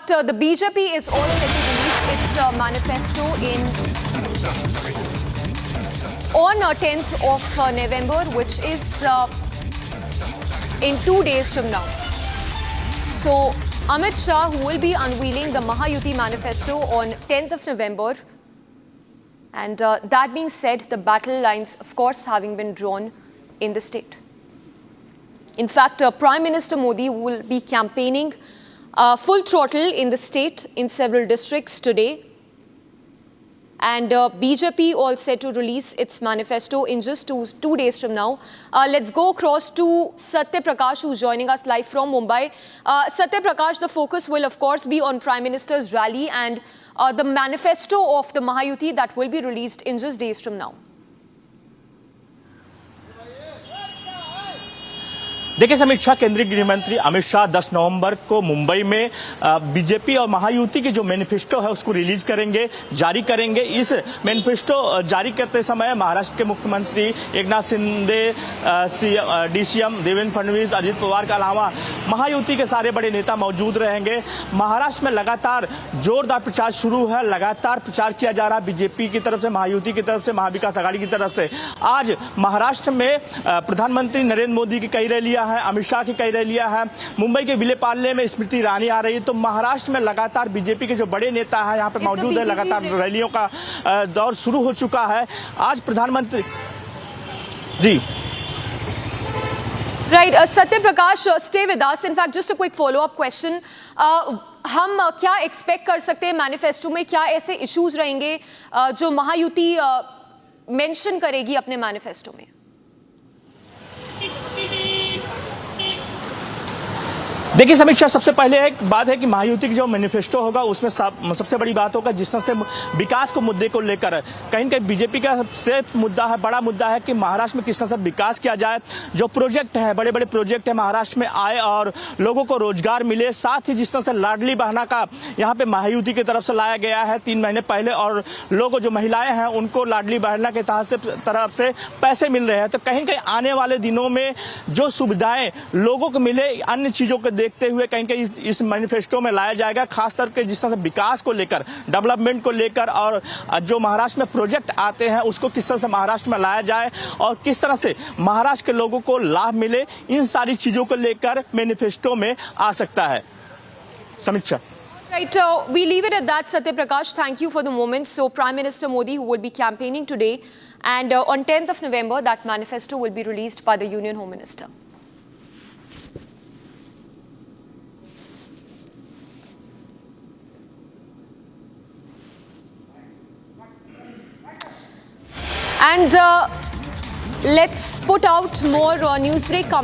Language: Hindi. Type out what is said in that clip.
fact, the BJP is all set to release its manifesto on 10th of November, which is in 2 days from now. So, Amit Shah, who will be unveiling the Mahayuti manifesto on 10th of November. And that being said, the battle lines, of course, having been drawn in the state. In fact, Prime Minister Modi will be campaigning full throttle in the state in several districts today. And BJP all set to release its manifesto in just two days from now. Let's go across to Satya Prakash, who's joining us live from Mumbai. Satya Prakash, the focus will, of course, be on Prime Minister's rally and the manifesto of the Mahayuti that will be released in just days from now. देखिए समीक्षा, केंद्रीय गृह मंत्री अमित शाह 10 नवंबर को मुंबई में बीजेपी और महायुति की जो मैनिफेस्टो है उसको रिलीज करेंगे, जारी करेंगे। इस मैनिफेस्टो जारी करते समय महाराष्ट्र के मुख्यमंत्री एकनाथ शिंदे, डीसीएम देवेंद्र फडणवीस, अजित पवार के अलावा महायुति के सारे बड़े नेता मौजूद रहेंगे। महाराष्ट्र में लगातार जोरदार प्रचार शुरू है, लगातार प्रचार किया जा रहा है बीजेपी की तरफ से, महायुति की तरफ से, महाविकास आघाड़ी की तरफ से। आज महाराष्ट्र में प्रधानमंत्री नरेंद्र मोदी की कई रैलियां है, अमित शाह की कई रैलियां हैं, मुंबई के विले पार्ले में स्मृति ईरानी आ रही है। तो महाराष्ट्र में लगातार बीजेपी के जो बड़े नेता हैं यहाँ पे मौजूद है, लगातार रैलियों का दौर शुरू हो चुका है। आज प्रधानमंत्री जी Right, Satya Prakash, stay with us. In fact, just a quick follow-up question. हम क्या एक्सपेक्ट कर सकते हैं मैनिफेस्टो में, क्या ऐसे इश्यूज रहेंगे जो महायुति मेंशन करेगी अपने मैनिफेस्टो में? देखिए समीक्षा, सबसे पहले एक बात है कि महायुति की जो मैनिफेस्टो होगा उसमें सबसे बड़ी बात होगा जिस तरह से विकास को मुद्दे को लेकर कहीं न कहीं बीजेपी का सबसे मुद्दा है, बड़ा मुद्दा है कि महाराष्ट्र में किस तरह से विकास किया जाए। जो प्रोजेक्ट है, बड़े बड़े प्रोजेक्ट है, महाराष्ट्र में आए और लोगों को रोजगार मिले। साथ ही जिस तरह से लाडली बहना का यहाँ पे महायुति की तरफ से लाया गया है 3 महीने पहले, और लोगों जो महिलाएं हैं उनको लाडली बहना के तरफ से पैसे मिल रहे हैं। तो कहीं न कहीं आने वाले दिनों में जो सुविधाएं लोगों को मिले, अन्य चीजों को देखते हुए कहीं कहीं इस मैनिफेस्टो में लाया जाएगा, खास करके जिस तरह से विकास को लेकर, डेवलपमेंट को लेकर, और जो महाराष्ट्र में प्रोजेक्ट आते हैं उसको किस तरह से महाराष्ट्र में लाया जाए और किस तरह से महाराष्ट्र के लोगों को लाभ मिले, इन सारी चीजों को लेकर मैनिफेस्टो में आ सकता है। समीक्षा। Right, we leave it at that, Satya Prakash. Thank you for the moment. So, Prime Minister Modi, who will be campaigning today, and on 10th of November, that manifesto will be released by the Union Home Minister. And let's put out more news break coming.